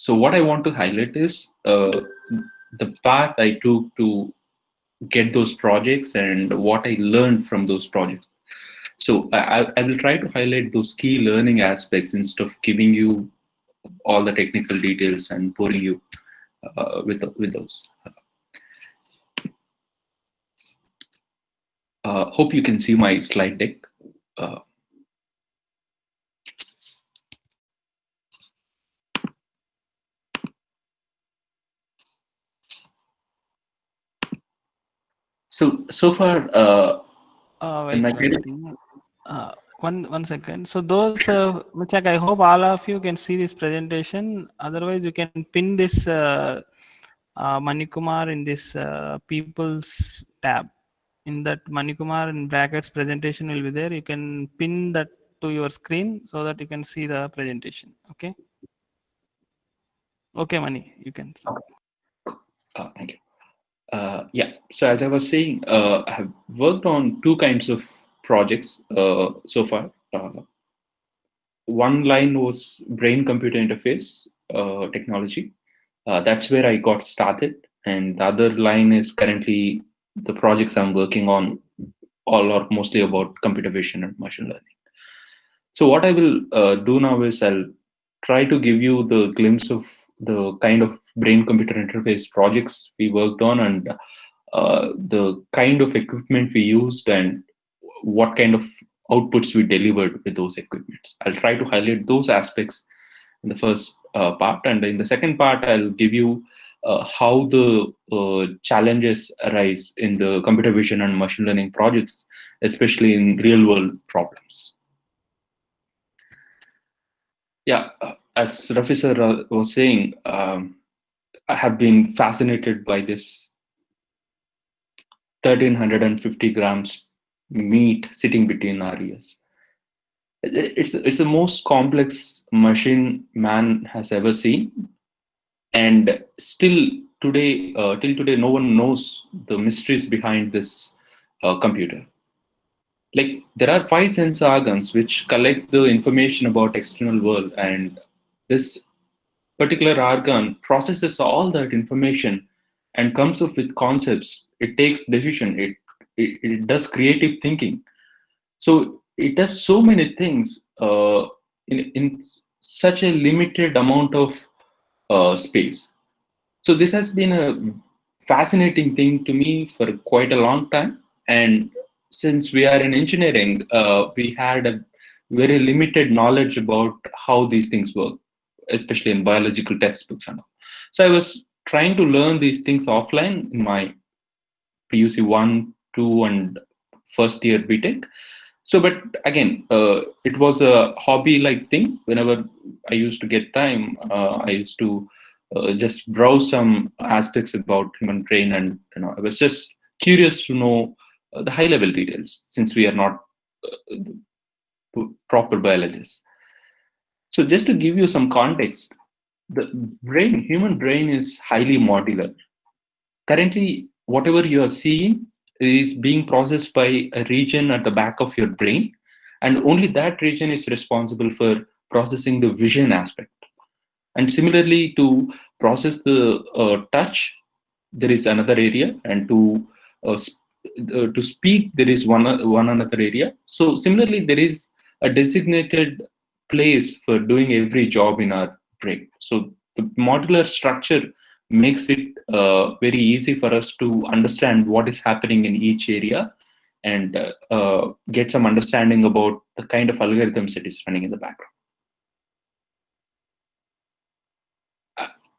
So what I want to highlight is the path I took to get those projects and what I learned from those projects. So I will try to highlight those key learning aspects instead of giving you all the technical details and pouring you with those. Hope you can see my slide deck. Uh, so far in Wait my one thing. One second. So those, Michak, I hope all of you can see this presentation. Otherwise, you can pin this Manikumar in this people's tab. In that Manikumar in brackets presentation will be there. You can pin that to your screen so that you can see the presentation. Okay. Okay, Mani, you can start. thank you. Yeah, so as I was saying, I have worked on two kinds of projects so far. One line was brain computer interface technology. That's where I got started. And the other line is currently the projects I'm working on, all are mostly about computer vision and machine learning. So what I will do now is I'll try to give you the glimpse of the kind of brain computer interface projects we worked on and the kind of equipment we used and what kind of outputs we delivered with those equipments. I'll try to highlight those aspects in the first part, and in the second part, I'll give you how the challenges arise in the computer vision and machine learning projects, especially in real world problems. Yeah, as Rafi sir was saying, I have been fascinated by this 1350 grams meat sitting between our ears. It's the most complex machine man has ever seen, and still today, till today, no one knows the mysteries behind this computer. Like there are five sense organs which collect the information about external world, and this particular organ processes all that information and comes up with concepts. It takes decision. It does creative thinking. So it does so many things in such a limited amount of space. So this has been a fascinating thing to me for quite a long time. And since we are in engineering, we had a very limited knowledge about how these things work, especially in biological textbooks and all. So I was trying to learn these things offline in my PUC 1, 2, and first year BTech. So, but again, it was a hobby-like thing. Whenever I used to get time, I used to just browse some aspects about human brain, and I was just curious to know the high-level details since we are not proper biologists. So, just to give you some context, the human brain is highly modular. Currently, whatever you are seeing is being processed by a region at the back of your brain, and only that region is responsible for processing the vision aspect. And similarly, to process the touch, there is another area, and to speak, there is one another area. So similarly, there is a designated place for doing every job in our brain. So the modular structure makes it very easy for us to understand what is happening in each area and get some understanding about the kind of algorithms it is running in the background.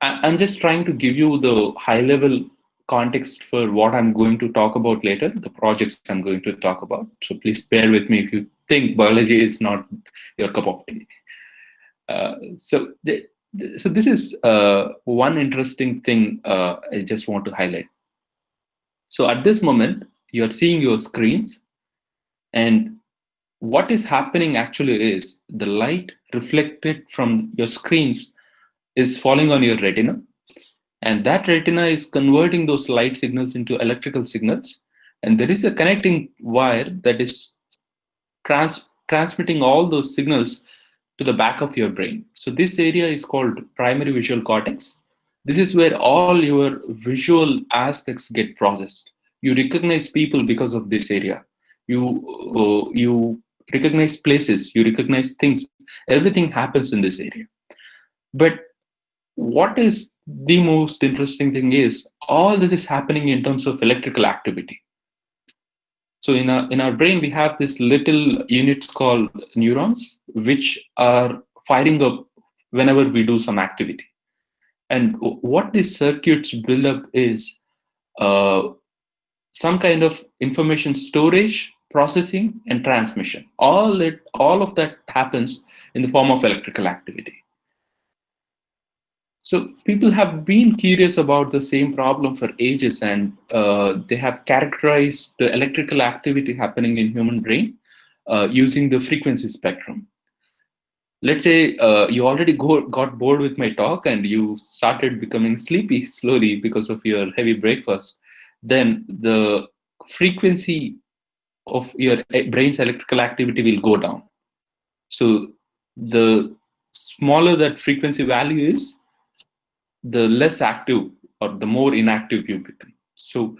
I'm just trying to give you the high level context for what I'm going to talk about later, the projects I'm going to talk about. So please bear with me if you think biology is not your cup of tea. So this is one interesting thing I just want to highlight. So at this moment, you're seeing your screens, and what is happening actually is the light reflected from your screens is falling on your retina, and that retina is converting those light signals into electrical signals, and there is a connecting wire that is transmitting all those signals to the back of your brain. So this area is called primary visual cortex. This is where all your visual aspects get processed. You recognize people because of this area. You recognize places, you recognize things. Everything happens in this area. But what is the most interesting thing is all this is happening in terms of electrical activity. So in our brain, we have this little units called neurons, which are firing up whenever we do some activity. And what these circuits build up is uh, some kind of information storage, processing, and transmission. All of that happens in the form of electrical activity. So people have been curious about the same problem for ages, and they have characterized the electrical activity happening in human brain using the frequency spectrum. Let's say you already got bored with my talk and you started becoming sleepy slowly because of your heavy breakfast. Then the frequency of your brain's electrical activity will go down. So the smaller that frequency value is, the less active or the more inactive you become. So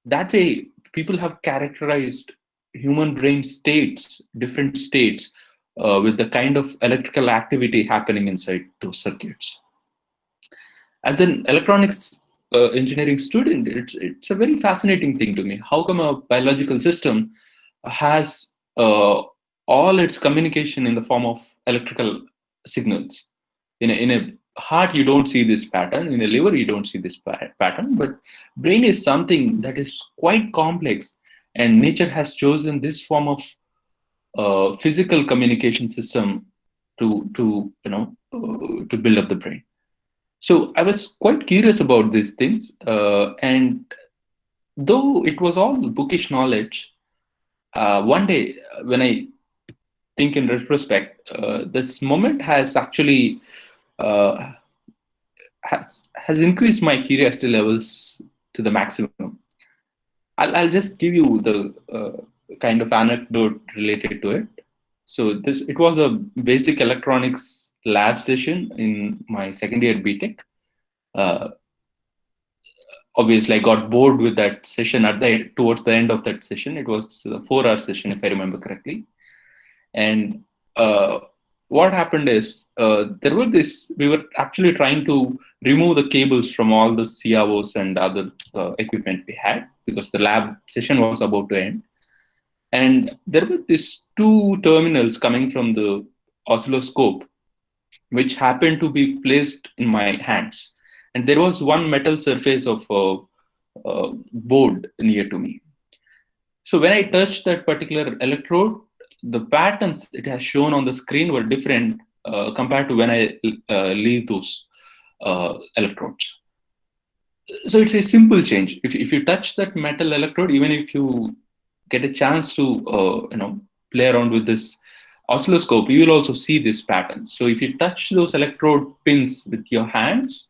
that way, people have characterized human brain states, different states, with the kind of electrical activity happening inside those circuits. As an electronics engineering student, it's a very fascinating thing to me. How come a biological system has all its communication in the form of electrical signals? In a heart, you don't see this pattern. In a liver, you don't see this pattern. But brain is something that is quite complex, and nature has chosen this form of physical communication system to build up the brain. So I was quite curious about these things, and though it was all bookish knowledge, one day when I think in retrospect, this moment has actually uh, has increased my curiosity levels to the maximum. I'll just give you the kind of anecdote related to it. So this it was a basic electronics lab session in my second year BTech. Uh, Obviously, I got bored with that session towards the end of that session. It was a 4 hour session, if I remember correctly. And what happened is we were actually trying to remove the cables from all the CROs and other equipment we had because the lab session was about to end. And there were these two terminals coming from the oscilloscope, which happened to be placed in my hands. And there was one metal surface of a board near to me. So when I touched that particular electrode, the patterns it has shown on the screen were different compared to when I leave those electrodes. So it's a simple change. If you touch that metal electrode, even if you get a chance to play around with this oscilloscope, you will also see this pattern. So if you touch those electrode pins with your hands,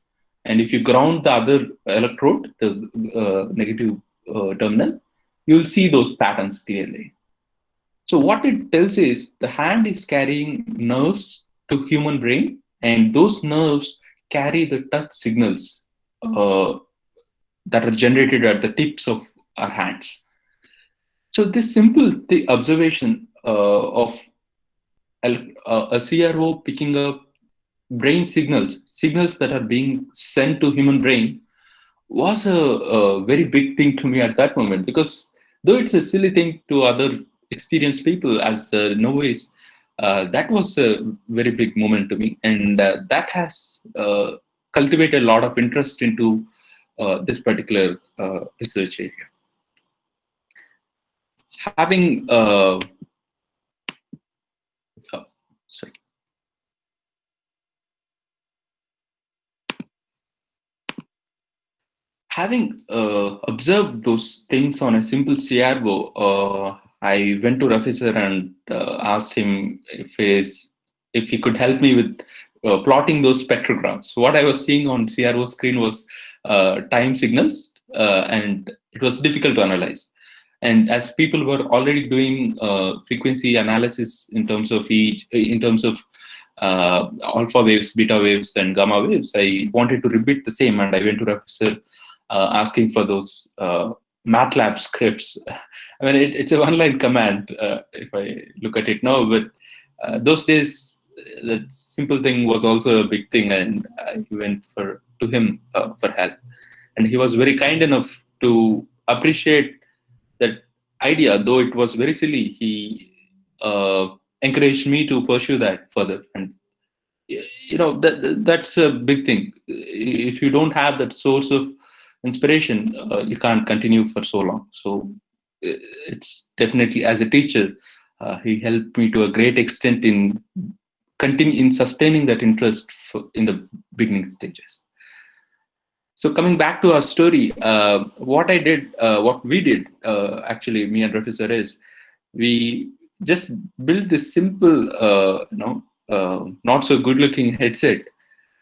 and if you ground the other electrode, the negative terminal, you will see those patterns clearly. So what it tells is the hand is carrying nerves to human brain, and those nerves carry the touch signals that are generated at the tips of our hands. So this simple observation of a CRO picking up brain signals that are being sent to human brain, was a very big thing to me at that moment, because though it's a silly thing to other experienced people as novice, that was a very big moment to me, and that has cultivated a lot of interest into this particular research area. Having uh, sorry, having observed those things on a simple CRO, I went to Rafi sir and asked him if he could help me with plotting those spectrograms. What I was seeing on CRO screen was time signals, and it was difficult to analyze. And as people were already doing frequency analysis in terms of alpha waves, beta waves, and gamma waves. I wanted to repeat the same, and I went to Professor asking for those MATLAB scripts. I mean, it's a one-line command if I look at it now, but those days that simple thing was also a big thing, and I went to him for help, and he was very kind enough to appreciate that idea, though it was very silly. He encouraged me to pursue that further, and that's a big thing. If you don't have that source of inspiration, you can't continue for so long. So it's definitely, as a teacher, he helped me to a great extent in continue in sustaining that interest in the beginning stages. So coming back to our story, what we did, actually, me and Professor, is we just built this simple, not so good-looking headset,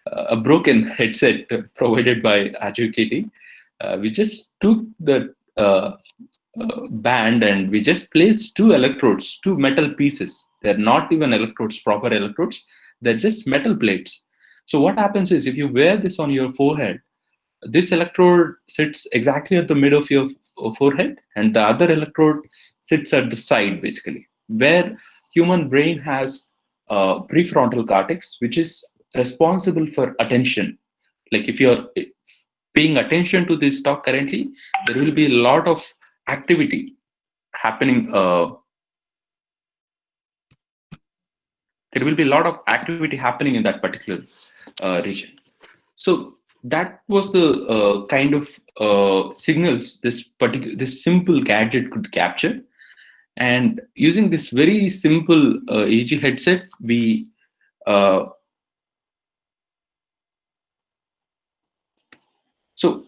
a broken headset provided by Ajay. We just took the band and we just placed two electrodes, two metal pieces. They're not even electrodes, proper electrodes. They're just metal plates. So what happens is if you wear this on your forehead, this electrode sits exactly at the mid of your forehead, and the other electrode sits at the side, basically, where human brain has prefrontal cortex, which is responsible for attention. Like if you're paying attention to this talk currently, there will be a lot of activity happening. There will be a lot of activity happening in that particular region. So that was the kind of signals this simple gadget could capture. And using this very simple EEG headset, we so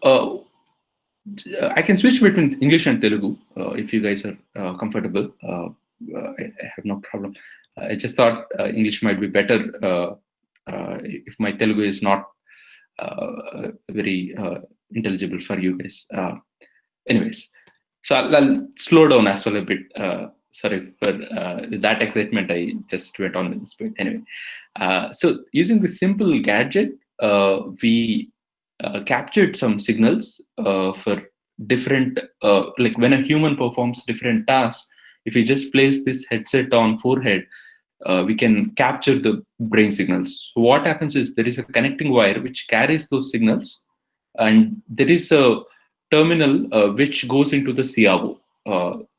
I can switch between English and Telugu if you guys are comfortable. I have no problem. I just thought English might be better if my Telugu is not very intelligible for you guys. Anyways, so I'll slow down as well a bit. Sorry for that excitement. I just went on with this point. Anyway, so using this simple gadget, we captured some signals for different, like when a human performs different tasks. If we just place this headset on forehead, we can capture the brain signals. So what happens is there is a connecting wire which carries those signals, and there is a terminal which goes into the CRO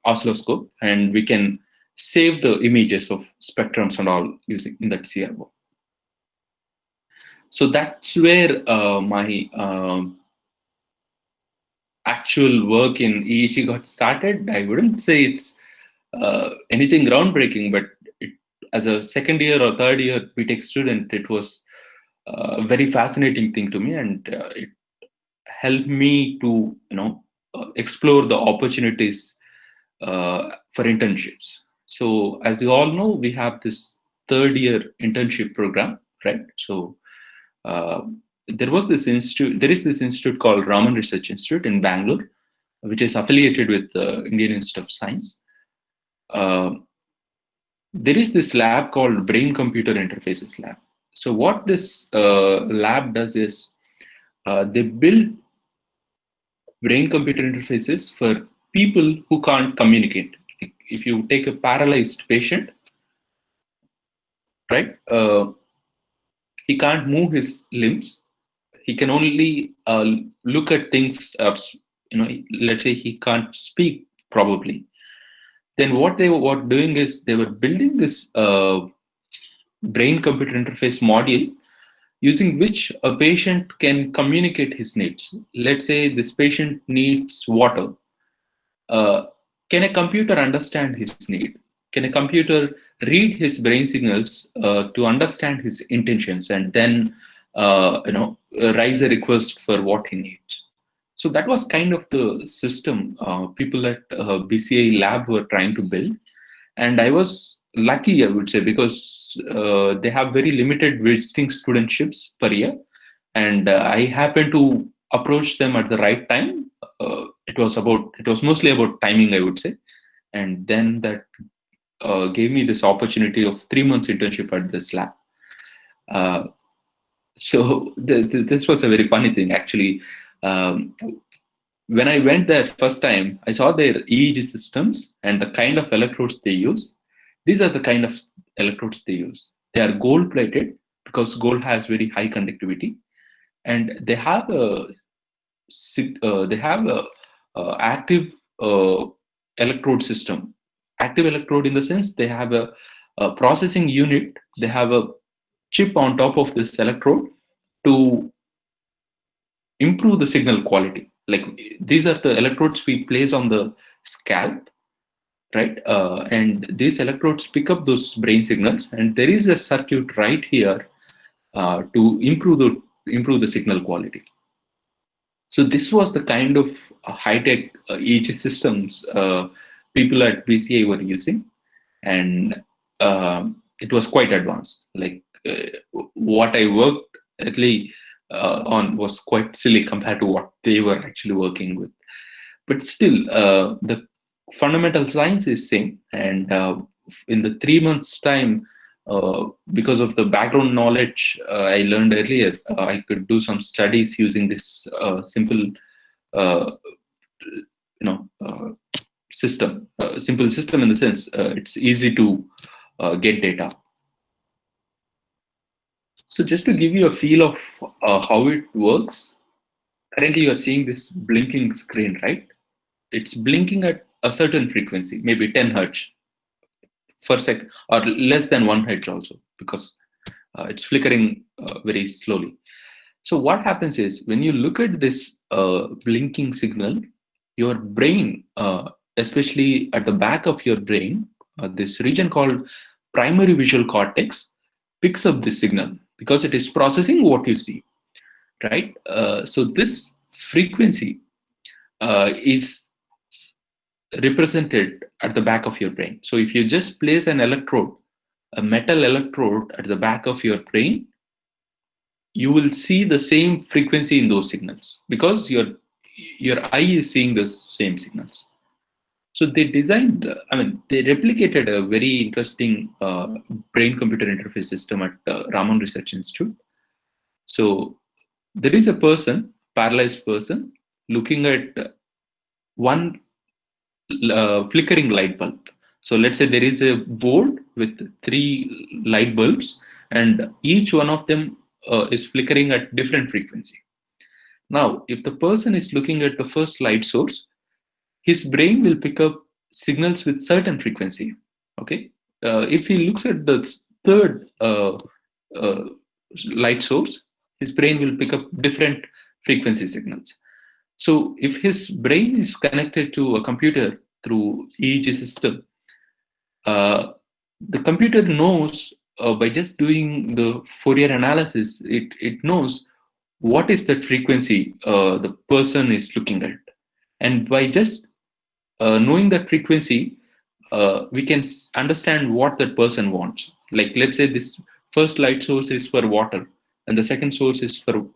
oscilloscope, and we can save the images of spectrums and all using in that CRO. So that's where my actual work in EEG got started. I wouldn't say it's anything groundbreaking, but as a second year or third year BTech student, it was a very fascinating thing to me, and it helped me to explore the opportunities for internships. So as you all know, we have this third year internship program, right? So uh, there is this institute called Raman Research Institute in Bangalore, which is affiliated with the Indian Institute of Science. Uh, there is this lab called Brain Computer Interfaces Lab. So what this lab does is they build brain computer interfaces for people who can't communicate. If you take a paralyzed patient, right, he can't move his limbs. He can only look at things. Let's say he can't speak probably. Then what they were doing is they were building this brain computer interface module using which a patient can communicate his needs. Let's say this patient needs water. Uh, can a computer understand his need? Can a computer read his brain signals to understand his intentions and then raise a request for what he needs? So that was kind of the system people at BCI lab were trying to build, and I was lucky, I would say, because they have very limited visiting studentships per year, and I happened to approach them at the right time. It was mostly about timing, I would say, and then that gave me this opportunity of 3 months internship at this lab. Uh, so this was a very funny thing actually. Um, when I went there first time, I saw their EEG systems and the kind of electrodes they use. These are the kind of electrodes they use. They are gold plated because gold has very high conductivity, and they have a active uh, electrode system. Active electrode in the sense they have a processing unit. They have a chip on top of this electrode to improve the signal quality. Like these are the electrodes we place on the scalp, right? And these electrodes pick up those brain signals, and there is a circuit right here to improve the signal quality. So this was the kind of high-tech EEG systems people at BCI were using, and it was quite advanced. Like what I worked actually on was quite silly compared to what they were actually working with. But still, the fundamental science is same, and in the 3 months time. Because of the background knowledge I learned earlier, I could do some studies using this simple uh, simple system in the sense it's easy to get data. So just to give you a feel of how it works, currently you are seeing this blinking screen, right? It's blinking at a certain frequency, maybe 10 hertz per sec, or less than 1 hertz also, because it's flickering very slowly. So what happens is when you look at this blinking signal, your brain, especially at the back of your brain, this region called primary visual cortex, picks up this signal because it is processing what you see, right? So this frequency is represented at the back of your brain. So if you just place an electrode, a metal electrode at the back of your brain, you will see the same frequency in those signals because your eye is seeing the same signals. So they designed, they replicated a very interesting brain-computer interface system at Raman Research Institute. So there is a person, paralyzed person, looking at one flickering light bulb. So let's say there is a board with three light bulbs, and each one of them is flickering at different frequency. Now, if the person is looking at the first light source, his brain will pick up signals with certain frequency. Okay, if he looks at the third uh, light source, his brain will pick up different frequency signals. So if his brain is connected to a computer through EEG system, uh, the computer knows by just doing the Fourier analysis, it knows what is that frequency the person is looking at. And by just knowing that frequency, we can understand what that person wants. Like, let's say this first light source is for water, and the second source is for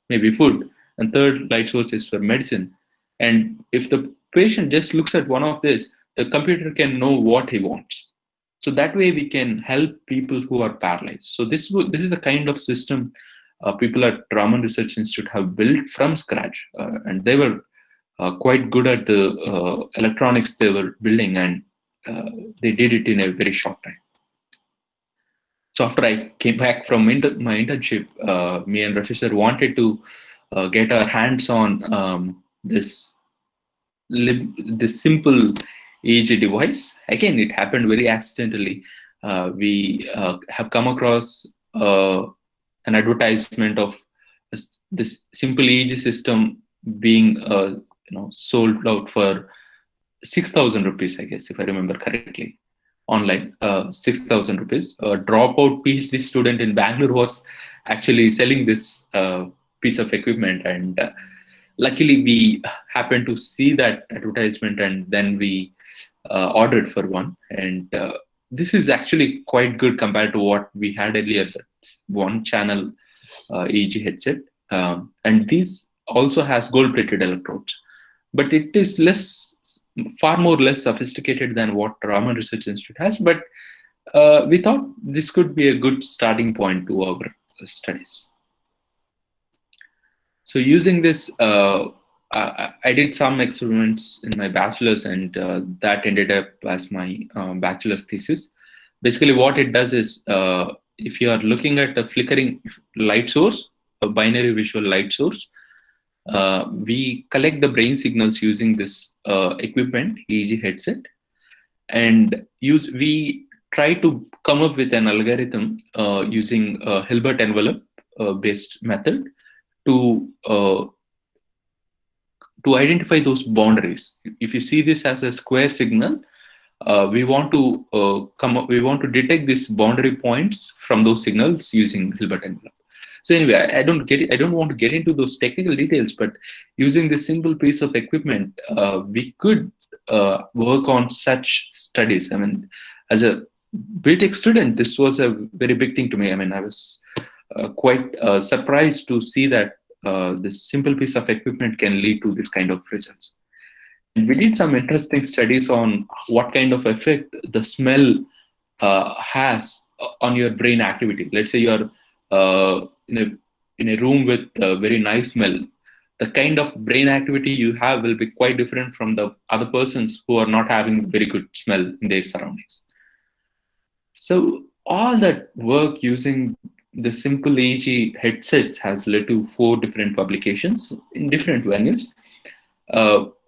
maybe food, and third light source is for medicine. And if the patient just looks at one of this, the computer can know what he wants. So that way we can help people who are paralyzed. So this is the kind of system people at Raman Research Institute have built from scratch, and they were quite good at the electronics they were building, and they did it in a very short time. So after I came back from my internship, me and Rafi sir wanted to get our hands on this simple EEG device. Again, it happened very accidentally. We have come across an advertisement of this simple EEG system being sold out for 6,000 rupees, I guess, if I remember correctly, online. 6,000 rupees. A dropout PhD student in Bangalore was actually selling this piece of equipment, and luckily we happened to see that advertisement, and then we ordered for one. And this is actually quite good compared to what we had earlier, one channel EEG headset. And this also has gold-plated electrodes, but it is far more less sophisticated than what Raman Research Institute has. But We thought this could be a good starting point to our studies. So using this, I did some experiments in my bachelor's, and that ended up as my bachelor's thesis. Basically, what it does is, if you are looking at a flickering light source, a binary visual light source, we collect the brain signals using this equipment, EEG headset, and use we try to come up with an algorithm using a Hilbert envelope based method to identify those boundaries. If you see this as a square signal, we want to we want to detect these boundary points from those signals using Hilbert envelope. So anyway, I don't want to get into those technical details, but using this simple piece of equipment, we could work on such studies. I mean, as a BTech student, this was a very big thing to me. I mean, I was quite surprised to see that this simple piece of equipment can lead to this kind of results. And we did some interesting studies on what kind of effect the smell has on your brain activity. Let's say you're in a room with a very nice smell. The kind of brain activity you have will be quite different from the other persons who are not having very good smell in their surroundings. So all that work using the simple EEG headsets has led to 4 different publications in different venues.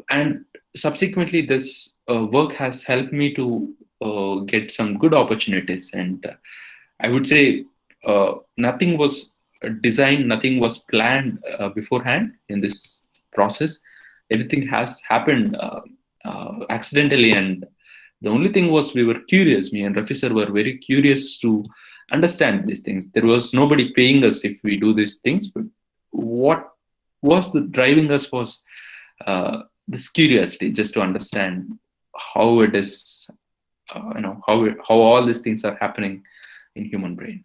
And subsequently, this work has helped me to get some good opportunities. And I would say nothing was designed, nothing was planned beforehand in this process. Everything has happened accidentally, and the only thing was we were curious. Me and Rafi sir were very curious to understand these things. There was nobody paying us if we do these things, but what was the driving us was this curiosity, just to understand how it is, how all these things are happening in human brain.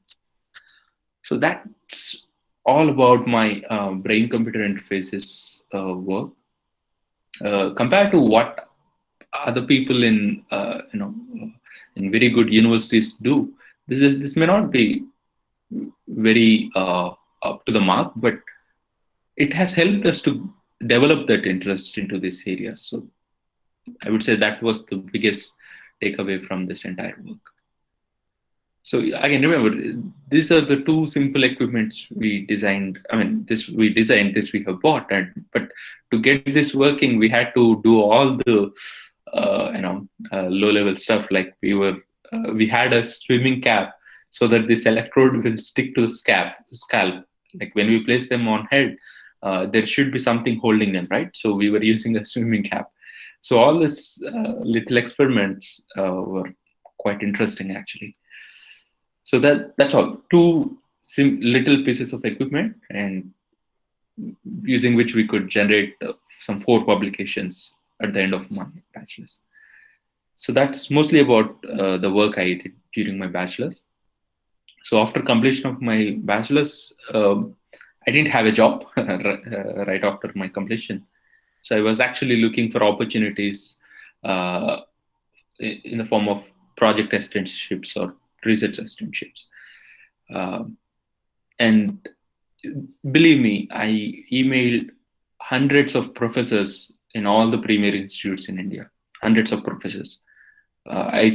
So that's all about my brain-computer interfaces work. Compared to what other people in in very good universities do, this may not be very up to the mark, but it has helped us to develop that interest into this area. So I would say that was the biggest takeaway from this entire work. So again, remember, these are the two simple equipments we designed. I mean, this we designed, this we have bought, and but to get this working, we had to do all the low-level stuff. Like we had a swimming cap so that this electrode will stick to the scalp. Like when we place them on head, there should be something holding them, right? So we were using a swimming cap. So all these little experiments were quite interesting, actually. So that's all. Two little pieces of equipment, and using which we could generate some 4 publications at the end of my bachelor's. So that's mostly about the work I did during my bachelor's. So after completion of my bachelor's, I didn't have a job right after my completion. So I was actually looking for opportunities uh, in the form of project assistantships or research assistantships. Um and believe me, I emailed hundreds of professors in all the premier institutes in India, hundreds of professors. I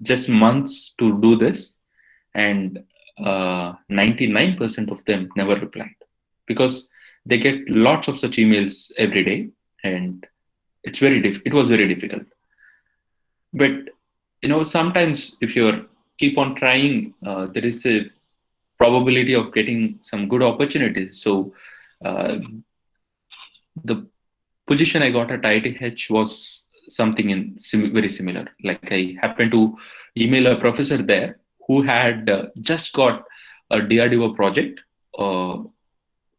just months to do this, and 99% of them never replied because they get lots of such emails every day, and it was very difficult. But sometimes if you keep on trying, there is a probability of getting some good opportunities. So uh, the position I got at ITH was something very similar. Like I happened to email a professor there who had just got a DRDO project, uh,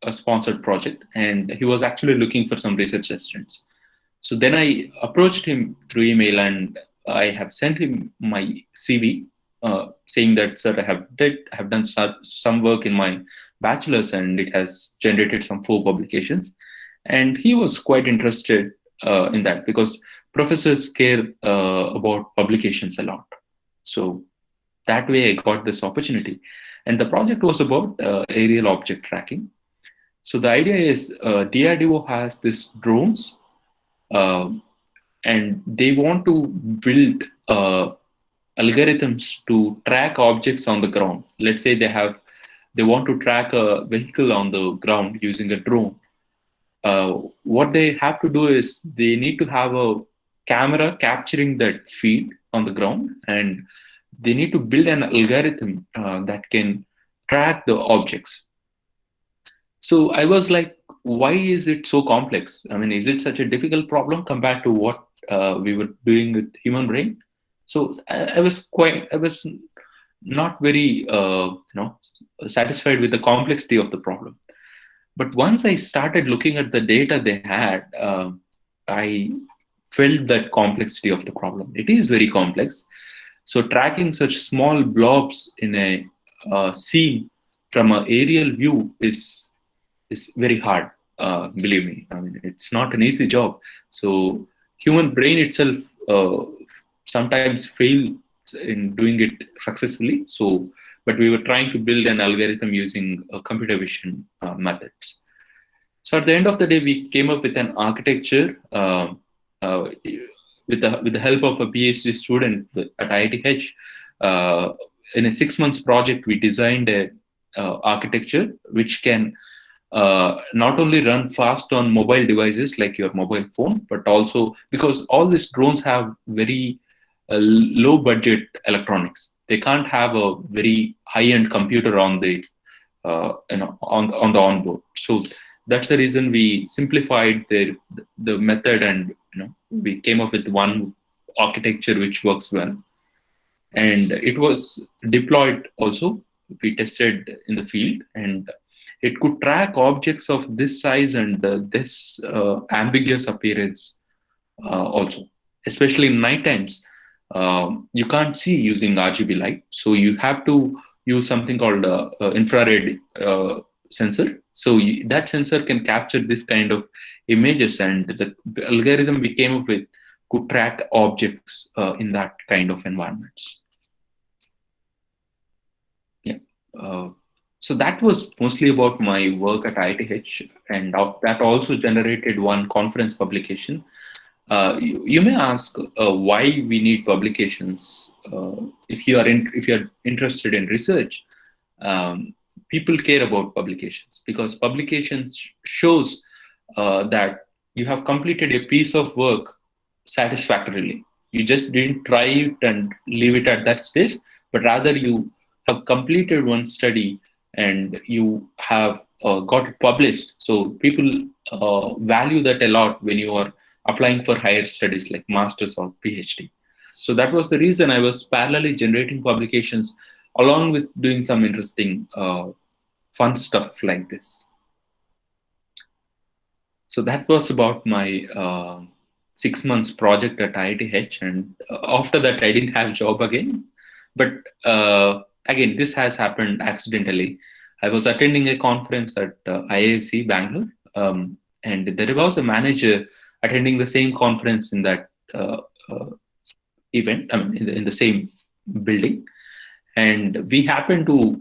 a sponsored project, and he was actually looking for some research assistants. So then I approached him through email, and I have sent him my CV, saying that, sir, I have done some work in my bachelor's, and it has generated some 4 publications. And he was quite interested in that because professors care about publications a lot. So that way I got this opportunity. And the project was about aerial object tracking. So the idea is DRDO has this drones, uh, and they want to build algorithms to track objects on the ground. Let's say they want to track a vehicle on the ground using a drone. What they have to do is they need to have a camera capturing that feed on the ground, and they need to build an algorithm that can track the objects. So I was like, why is it so complex? I mean, is it such a difficult problem compared to what we were doing with human brain? So I was not very, satisfied with the complexity of the problem. But once I started looking at the data they had, I felt that complexity of the problem. It is very complex. So tracking such small blobs in a scene from an aerial view is very hard. Believe me, I mean it's not an easy job. So human brain itself uh, sometimes fails in doing it successfully. So, but we were trying to build an algorithm using computer vision methods. So at the end of the day, we came up with an architecture uh, with the help of a PhD student at IITH. Uh, in a 6 months project, we designed a architecture which can not only run fast on mobile devices like your mobile phone, but also because all these drones have very low budget electronics. They can't have a very high end computer on the on the onboard. So that's the reason we simplified the method, and we came up with one architecture which works well. And it was deployed also. We tested in the field, and it could track objects of this size and this ambiguous appearance also, especially in night times. You can't see using RGB light, so you have to use something called infrared sensor. So that sensor can capture this kind of images, and the algorithm we came up with could track objects in that kind of environments. Yeah. Uh, so that was mostly about my work at IITH, and that also generated one conference publication. You may ask why we need publications. If you are interested in research, people care about publications because publications shows that you have completed a piece of work satisfactorily. You just didn't try it and leave it at that stage, but rather you have completed one study and you have got it published. So people value that a lot when you are applying for higher studies like masters or PhD. So that was the reason I was parallelly generating publications along with doing some interesting fun stuff like this. So that was about my 6 months project at IITH, and after that I didn't have job again. But again, this has happened accidentally. I was attending a conference at IISc Bangalore, and there was a manager attending the same conference in that uh, event. I mean, in the same building, and we happened to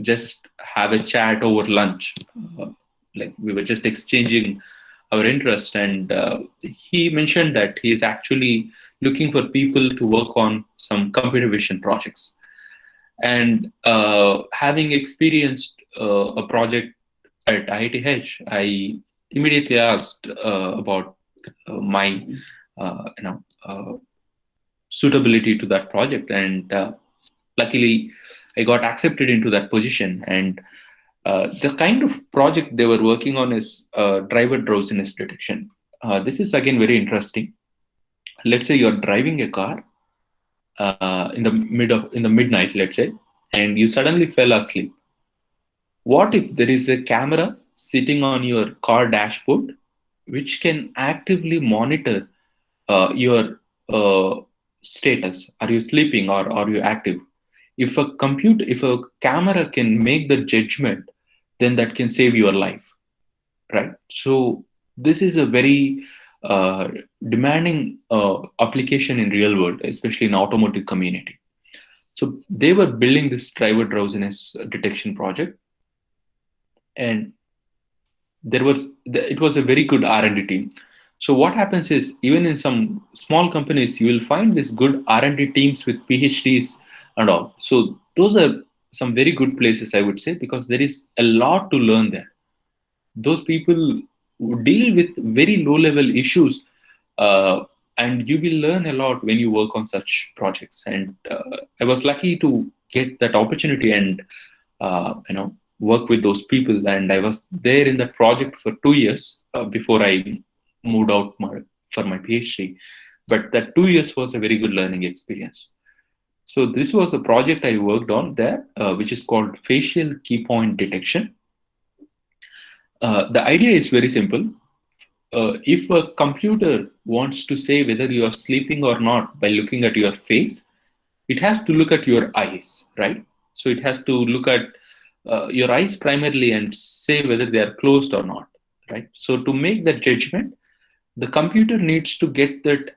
just have a chat over lunch. Like we were just exchanging our interest, and he mentioned that he is actually looking for people to work on some computer vision projects. And having experienced a project at IITH, I immediately asked about my suitability to that project, and luckily I got accepted into that position. And the kind of project they were working on is driver drowsiness detection. This is again very interesting. Let's say you're driving a car in the midnight, let's say, and you suddenly fell asleep. What if there is a camera sitting on your car dashboard, which can actively monitor your status? Are you sleeping or are you active? If a camera can make the judgment, then that can save your life, right? So this is a very uh, demanding application in real world, especially in automotive community. So they were building this driver drowsiness detection project, and it was a very good R&D team. So what happens is, even in some small companies, you will find this good R&D teams with PhDs and all. So those are some very good places, I would say, because there is a lot to learn there. Those people deal with very low level issues, uh, and you will learn a lot when you work on such projects. And I was lucky to get that opportunity and work with those people. And I was there in that project for 2 years before I moved out for my PhD. But that 2 years was a very good learning experience. So this was the project I worked on there, which is called facial key point detection. The idea is very simple. If a computer wants to say whether you are sleeping or not by looking at your face, it has to look at your eyes, right? So it has to look at your eyes primarily and say whether they are closed or not, right? So to make that judgment, the computer needs to get that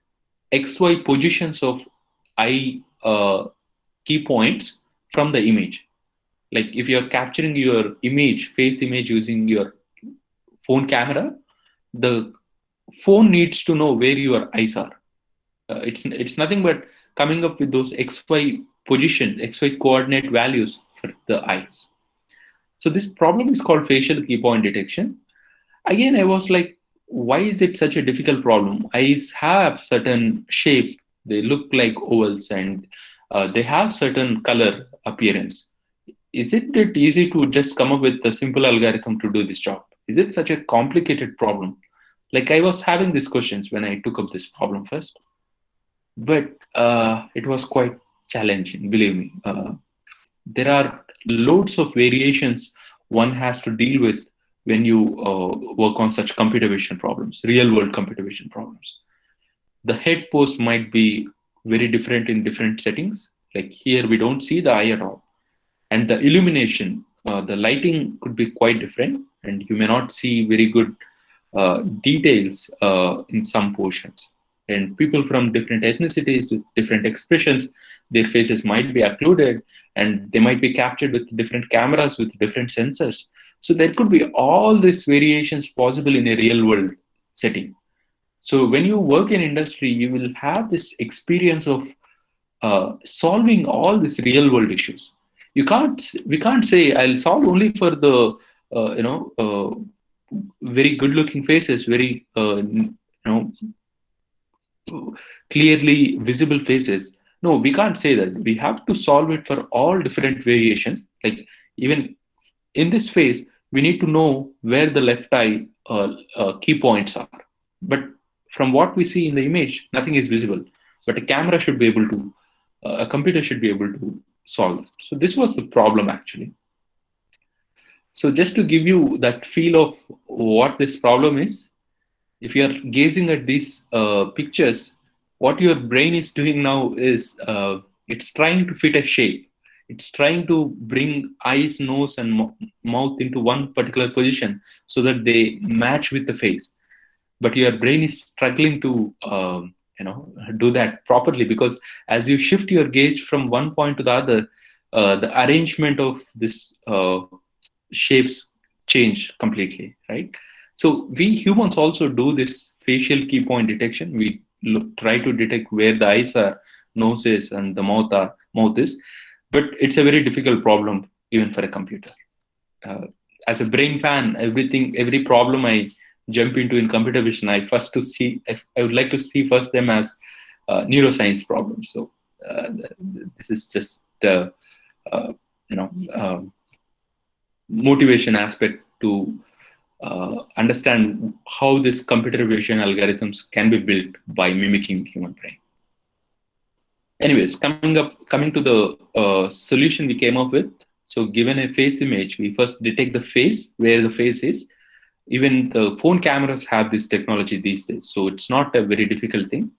XY positions of eye key points from the image. Like if you're capturing your image, face image using your phone camera, the phone needs to know where your eyes are. It's nothing but coming up with those XY positions, XY coordinate values for the eyes. So this problem is called facial key point detection. Again, I was like, why is it such a difficult problem? Eyes have certain shape, they look like ovals, and they have certain color appearance. Isn't it easy to just come up with a simple algorithm to do this job? Is it such a complicated problem? Like I was having these questions when I took up this problem first, but it was quite challenging, believe me. There are loads of variations one has to deal with when you work on such computer vision problems, real world computer vision problems. The head pose might be very different in different settings. Like here, we don't see the eye at all. And the illumination, the lighting could be quite different, and you may not see very good details in some portions. And people from different ethnicities with different expressions, their faces might be occluded, and they might be captured with different cameras with different sensors. So there could be all these variations possible in a real world setting. So when you work in industry, you will have this experience of solving all these real world issues. We can't say I'll solve only for the very good looking faces, very clearly visible faces. No, we can't say that. We have to solve it for all different variations. Like even in this phase, we need to know where the left eye key points are. But from what we see in the image, nothing is visible. But a camera should be able to, a computer should be able to solve it. So this was the problem actually. So just to give you that feel of what this problem is, if you are gazing at these pictures, what your brain is doing now is it's trying to fit a shape. It's trying to bring eyes, nose, and mouth into one particular position so that they match with the face. But your brain is struggling to do that properly, because as you shift your gaze from one point to the other, the arrangement of this shapes change completely, right? So we humans also do this facial key point detection. We try to detect where the eyes are, nose is, and the mouth is, but it's a very difficult problem even for a computer. Uh, as a brain fan, every problem I jump into in computer vision, I would like to see first them as neuroscience problems. So this is just uh, you know. Motivation aspect to understand how this computer vision algorithms can be built by mimicking human brain. Anyways, coming to the solution we came up with. So given a face image, we first detect the face, where the face is. Even the phone cameras have this technology these days, so it's not a very difficult thing.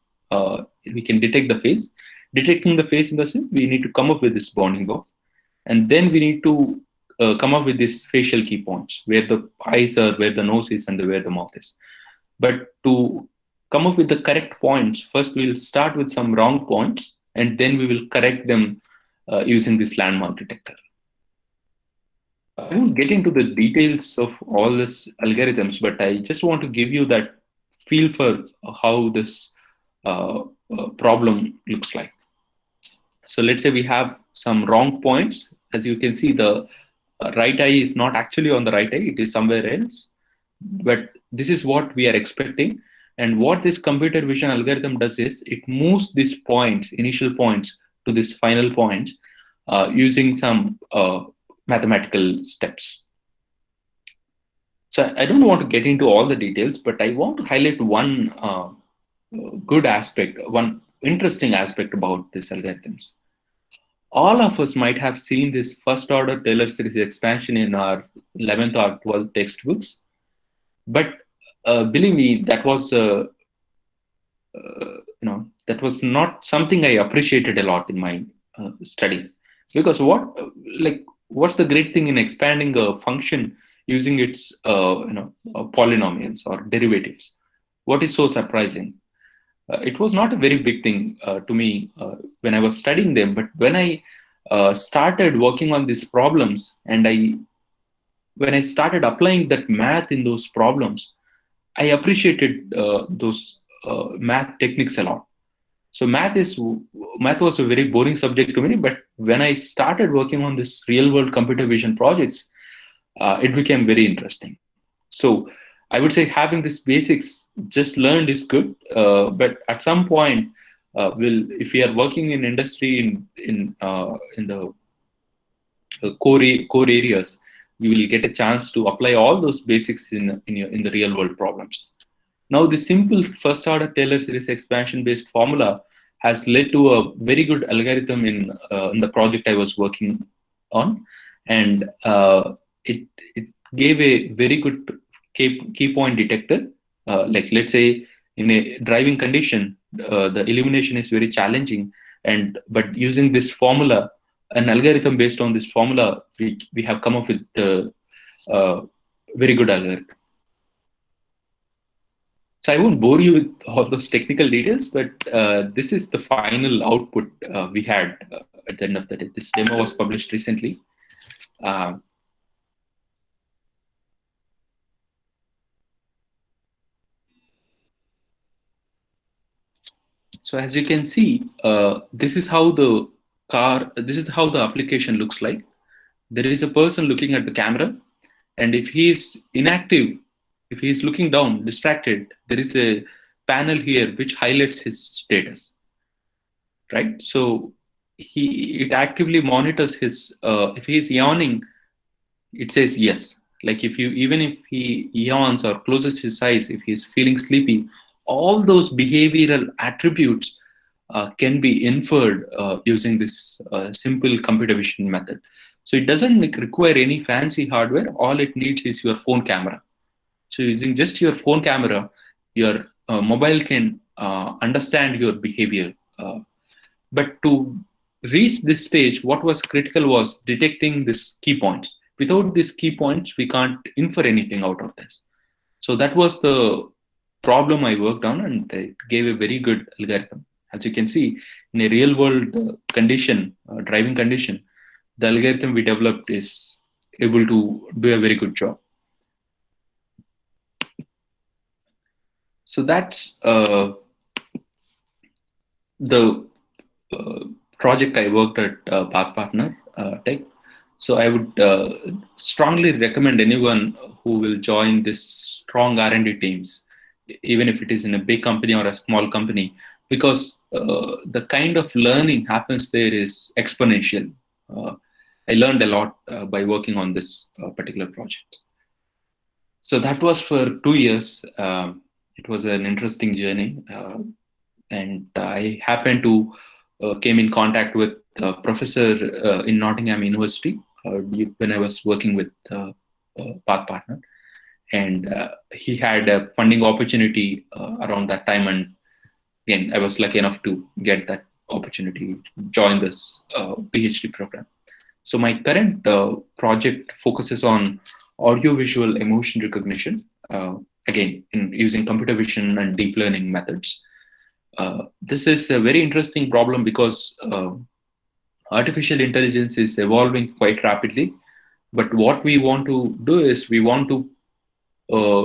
We can detect the face. Detecting the face in the sense, we need to come up with this bounding box, and then we need to come up with these facial key points, where the eyes are, where the nose is, and where the mouth is. But to come up with the correct points, first we'll start with some wrong points, and then we will correct them using this landmark detector. I won't get into the details of all this algorithms, but I just want to give you that feel for how this problem looks like. So let's say we have some wrong points. As you can see, the right eye is not actually on the right eye, it is somewhere else. But this is what we are expecting. And what this computer vision algorithm does is it moves these points, initial points, to these final points using some mathematical steps. So I don't want to get into all the details, but I want to highlight one good aspect, one interesting aspect about these algorithms. All of us might have seen this first order Taylor series expansion in our 11th or 12th textbooks, but believe me, that was not something I appreciated a lot in my studies. Because what's the great thing in expanding a function using its polynomials or derivatives? What is so surprising? It was not a very big thing to me when I was studying them, but when I started working on these problems, and when I started applying that math in those problems, I appreciated those math techniques a lot. So math was a very boring subject to me, but when I started working on this real world computer vision projects, it became very interesting. So I would say having this basics just learned is good, but at some point, will if we are working in industry in the core areas, you will get a chance to apply all those basics in the real world problems. Now, the simple first order Taylor series expansion based formula has led to a very good algorithm in the project I was working on, and it gave a very good key point detector. Like let's say in a driving condition, the illumination is very challenging, and but using this formula, an algorithm based on this formula, we have come up with the very good algorithm. So I won't bore you with all those technical details, but this is the final output we had at the end of the day. This demo was published recently. Uh, so as you can see, this is how the application looks like. There is a person looking at the camera, and if he is inactive, if he is looking down, distracted, there is a panel here which highlights his status, right? So it actively monitors his if he is yawning, it says yes. Like even if he yawns or closes his eyes, if he's feeling sleepy, all those behavioral attributes can be inferred using this simple computer vision method. So it doesn't require any fancy hardware. All it needs is your phone camera. So using just your phone camera, your mobile can understand your behavior. But to reach this stage, what was critical was detecting these key points. Without these key points, we can't infer anything out of this. So that was the problem I worked on, and it gave a very good algorithm. As you can see, in a real world condition, driving condition, the algorithm we developed is able to do a very good job. So that's the uh, project I worked at Path Partner Tech. So I would strongly recommend anyone who will join this strong R&D teams, even if it is in a big company or a small company, because the kind of learning happens there is exponential. Uh, I learned a lot by working on this particular project. So that was for 2 years. It was an interesting journey, and I happened to came in contact with a professor in Nottingham University when I was working with Path Partner, and he had a funding opportunity around that time, and again I was lucky enough to get that opportunity to join this PhD program. So my current project focuses on audio-visual emotion recognition, again using computer vision and deep learning methods. This is a very interesting problem because Artificial intelligence is evolving quite rapidly, but what we want to do is we want to uh,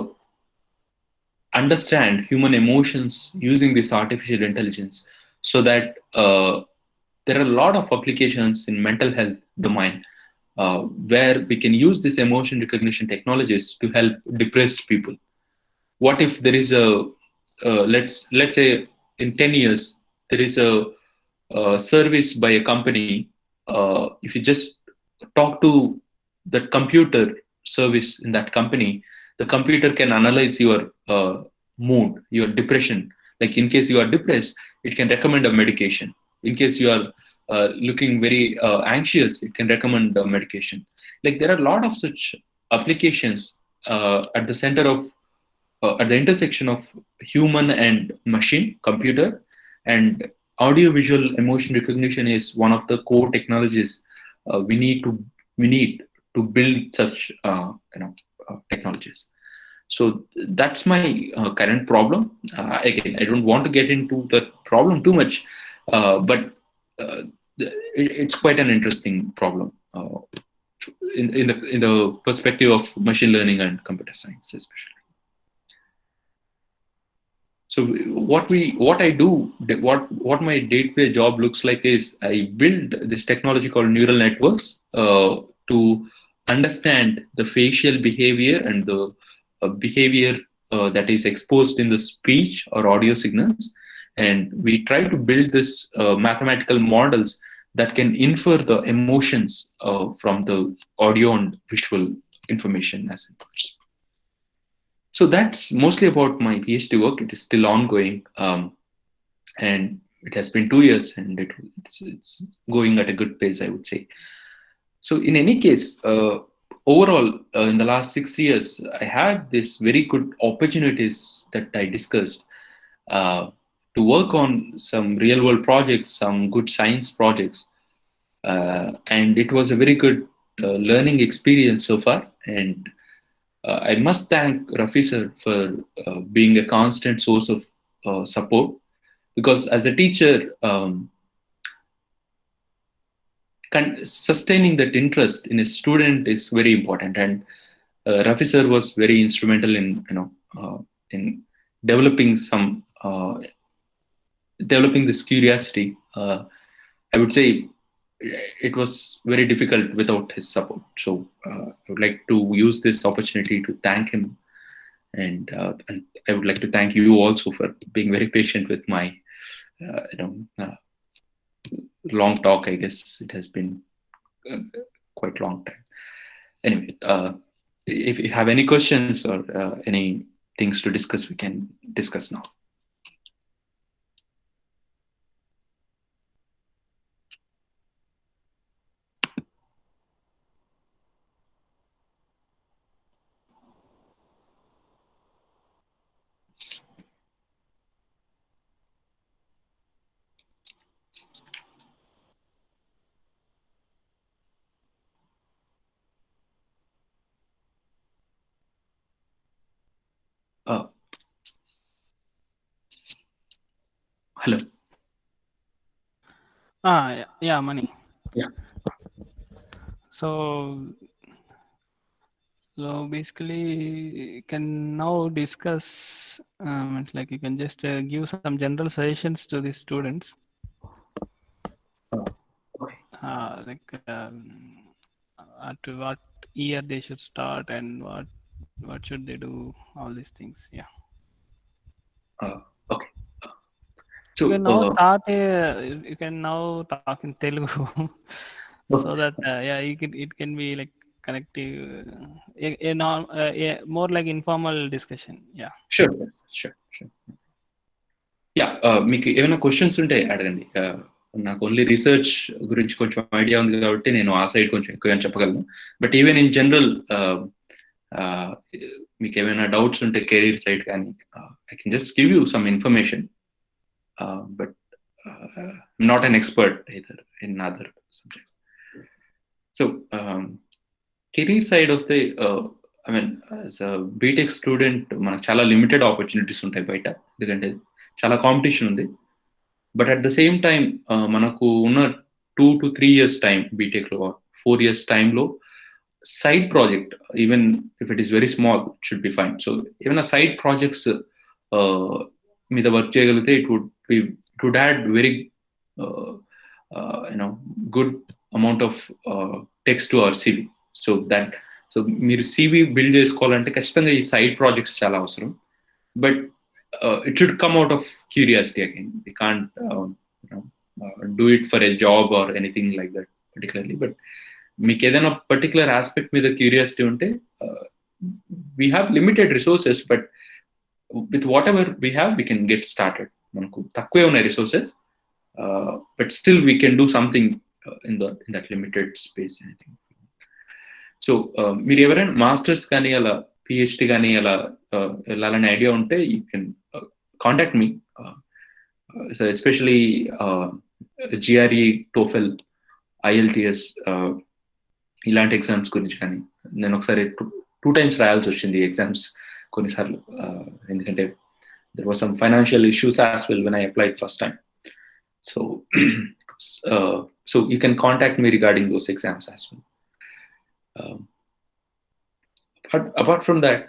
understand human emotions using this artificial intelligence, so that there are a lot of applications in mental health domain, where we can use this emotion recognition technologies to help depressed people. What if there is a let's say in 10 years there is a service by a company. If you just talk to that computer service in that company, the computer can analyze your mood, your depression. Like in case you are depressed, it can recommend a medication. In case you are looking very anxious, it can recommend a medication. Like there are a lot of such applications at the center of at the intersection of human and machine computer, and audio visual emotion recognition is one of the core technologies we need to build such technologies. So that's my current problem. Again, I don't want to get into the problem too much, but it's quite an interesting problem in the perspective of machine learning and computer science especially. So what I do, what my day-to-day job looks like is I build this technology called neural networks to understand the facial behavior and the behavior that is exposed in the speech or audio signals, and we try to build this mathematical models that can infer the emotions from the audio and visual information as inputs. So that's mostly about my PhD work. It is still ongoing, and it has been 2 years, and it's going at a good pace, I would say. So in any case, overall, in the last 6 years, I had this very good opportunities that I discussed uh, to work on some real world projects, some good science projects, and it was a very good learning experience so far. And I must thank Rafi sir for being a constant source of support, because as a teacher, sustaining that interest in a student is very important. And Rafi sir was very instrumental in in developing some developing this curiosity. I would say it was very difficult without his support. So I would like to use this opportunity to thank him, and I would like to thank you also for being very patient with my uh, you know uh, long talk. I guess it has been uh, quite long time. Anyway, if you have any questions or any things to discuss, we can discuss now. Uh, Hello. Yeah, money. Yeah. So basically, you can now discuss. It's like you can just give some general suggestions to the students, Uh, okay. like to what year they should start and what should they do. All these things. Yeah. Okay. You can So, now start. You can now talk in Telugu, so okay. that yeah, it can be like connective, more like informal discussion. Yeah. Sure. Sure. Yeah మీకు ఏమైనా questions ఉంటే అడగండి. నాకు only research గురించి కొంచెం idea ఉంది కాబట్టి నేను ఆ సైడ్ కొంచెం ఎక్కువ చెప్పగలను. బట్ ఈవెన్ ఇన్ జనరల్ మీకు ఏమైనా డౌట్స్ ఉంటే కెరీర్ సైడ్ కానీ I can just give you some information, but not an expert either in other subjects. So career side వస్తే I mean as BTech student మనకు చాలా లిమిటెడ్ ఆపర్చునిటీస్ ఉంటాయి బయట, ఎందుకంటే చాలా కాంపిటీషన్ ఉంది. But at the same time మనకు ఉన్న 2 to 3 years time బీటెక్ లో 4 years time లో side project even if it is very small should be fine. So ఏమైనా సైడ్ ప్రాజెక్ట్స్ మీద వర్క్ చేయగలిగితే it would add very you know good amount of text to our CV. So that so మీరు CV build చేసుకోవాలంటే ఖచ్చితంగా ఈ side projects చాలా అవసరం. But it should come out of curiosity again. We can't you know, do it for a job or anything like that particularly. But మీకు ఏదైనా particular aspect మీద curiosity ఉంటే we have limited resources, but with what ever we have we can get started. మనకు తక్కువే ఉన్నాయి resources, but still we can do something in that limited space anything. So మీరు ఎవరైనా masters కానీ అలా PhD కానీ అలా వెళ్ళాలనే ఐడియా ఉంటే you can contact me. So especially GRE, TOEFL, IELTS ఇలాంటి ఎగ్జామ్స్ గురించి కానీ నేను ఒకసారి 2 times రాయాల్సి వచ్చింది ఎగ్జామ్స్ కొన్నిసార్లు, ఎందుకంటే there was some financial issues as well when I applied first time. So so you can contact me regarding those exams as well. Apart from that,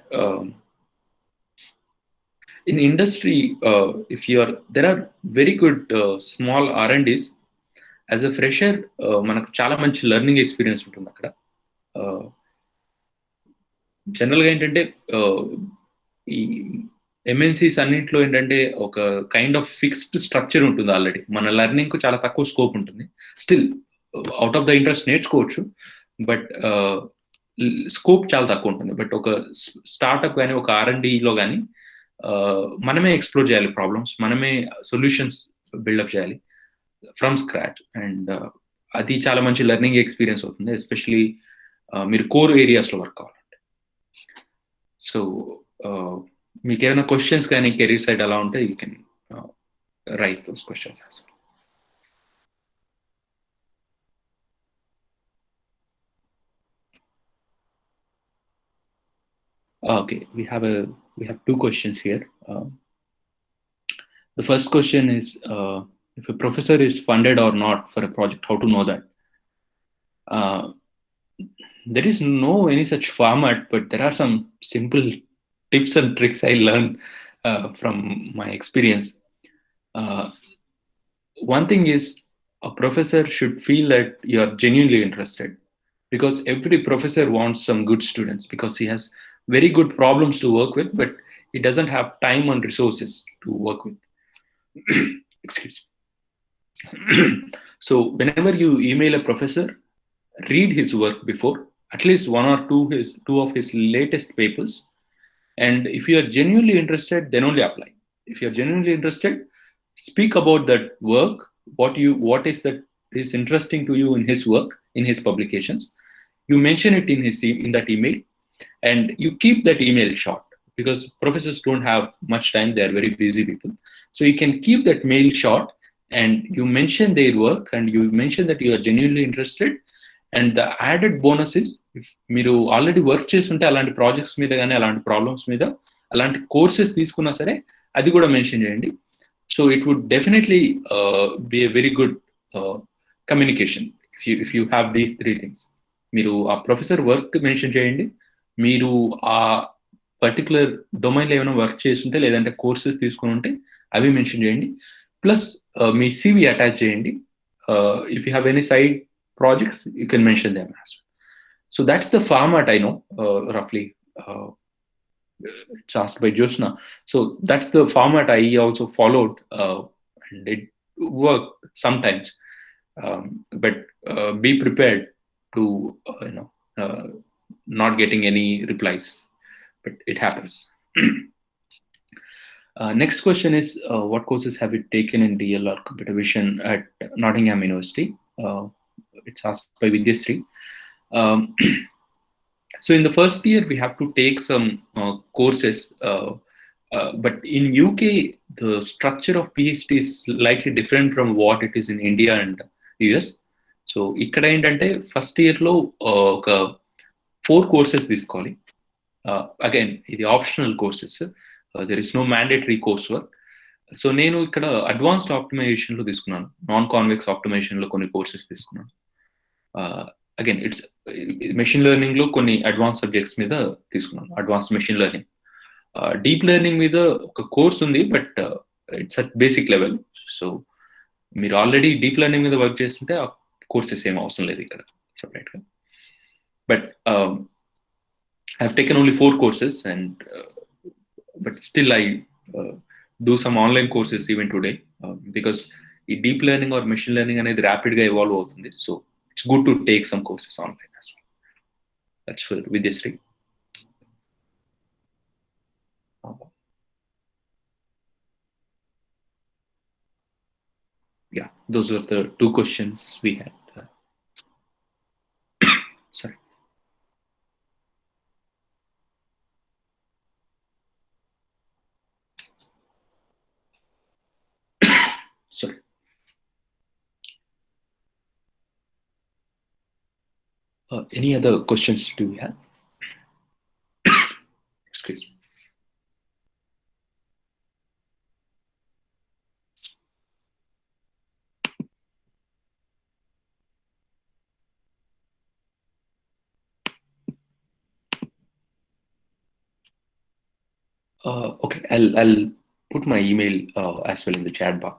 in industry, if you are, there are very good small R&Ds. As a fresher, మనకు చాలా మంచి learning experience ఉంటుంది అక్కడ. జనరల్గా ఏంటంటే ఈ MNCs అన్నింటిలో ఏంటంటే ఒక కైండ్ ఆఫ్ ఫిక్స్డ్ స్ట్రక్చర్ ఉంటుంది ఆల్రెడీ. మన లెర్నింగ్కు చాలా తక్కువ స్కోప్ ఉంటుంది. Still out of the interest నేర్చుకోవచ్చు, బట్ స్కోప్ చాలా తక్కువ ఉంటుంది. బట్ ఒక స్టార్ట్అప్ కానీ ఒక R&Dలో కానీ మనమే ఎక్స్ప్లోర్ చేయాలి ప్రాబ్లమ్స్, మనమే సొల్యూషన్స్ బిల్డప్ చేయాలి ఫ్రమ్ స్క్రాచ్. అండ్ అది చాలా మంచి లెర్నింగ్ ఎక్స్పీరియన్స్ అవుతుంది, ఎస్పెషలీ మీరు కోర్ ఏరియాస్లో వర్క్ కావాలంటే. సో మీకు ఏమైనా క్వశ్చన్స్ కానీ కెరీర్ సైడ్ అలా ఉంటే you can raise those questions as well. Okay, we have 2 questions here. The first question is, if a professor is funded or not for a project, how to know that? There is no any such format, but there are some simple tips and tricks I learned from my experience. One thing is, a professor should feel that you are genuinely interested, because every professor wants some good students because he has very good problems to work with, but he doesn't have time and resources to work with. Excuse me. So whenever you email a professor, read his work before, at least one or two of his latest papers. And if you are genuinely interested, then only apply. If you are genuinely interested, speak about that work, what is that is interesting to you in his work, in his publications. You mention it in that email, and you keep that email short, because professors don't have much time, they are very busy people. So you can keep that mail short, and you mention their work, and you mention that you are genuinely interested. And the added bonus is, if మీరు already work చేస్తుంటే అలాంటి projects మీద కానీ అలాంటి problems మీద అలాంటి courses తీసుకున్నా సరే అది కూడా మెన్షన్ చేయండి. So it would definitely be a very good communication if you have these 3 things. మీరు ఆ ప్రొఫెసర్ వర్క్ మెన్షన్ చేయండి, మీరు ఆ పర్టికులర్ డొమైన్లో ఏమైనా వర్క్ చేస్తుంటే లేదంటే కోర్సెస్ తీసుకుని ఉంటే అవి మెన్షన్ చేయండి, ప్లస్ మీ సివి అటాచ్ చేయండి. If you have any side projects, you can mention them as well. So that's the format I know, roughly. It's asked by Josna. So that's the format I also followed, and it worked sometimes. But be prepared to, not getting any replies, but it happens. Next question is, what courses have you taken in DL or computer vision at Nottingham University? It's asked by Vidyasri. So in the first year we have to take some courses, but in UK the structure of PhD is slightly different from what it is in India and US. So ఇక్కడ ఏంటంటే first ఇయర్లో ఒక 4 courses తీసుకోవాలి. Again ఇది optional courses, there is no mandatory coursework. So నేను ఇక్కడ advanced optimisation లో తీసుకున్నాను, నాన్ కాన్వెక్స్ ఆప్టిమైజేషన్ లో కొన్ని కోర్సెస్ తీసుకున్నాను. అగైన్ ఇట్స్ మెషిన్ లెర్నింగ్ లో కొన్ని అడ్వాన్స్ సబ్జెక్ట్స్ మీద తీసుకున్నాను, advance machine learning. Deep learning మీద ఒక కోర్స్ ఉంది, but it's at basic level. So మీరు ఆల్రెడీ డీప్ లెర్నింగ్ మీద వర్క్ చేస్తుంటే ఆ కోర్సెస్ ఏం అవసరం లేదు ఇక్కడ సెపరేట్ గా. But I've taken only 4 courses, and but still I do some online courses even today, because ఈ deep learning or machine learning అనేది ర్యాపిడ్ గా ఎవాల్వ్ అవుతుంది. So it's good to take some courses online as well. That's for Vidyasri. Yeah, those were the 2 questions we had. Sorry. Sorry. Any other questions do we have? Excuse me. Okay, I'll put my email as well in the chat box.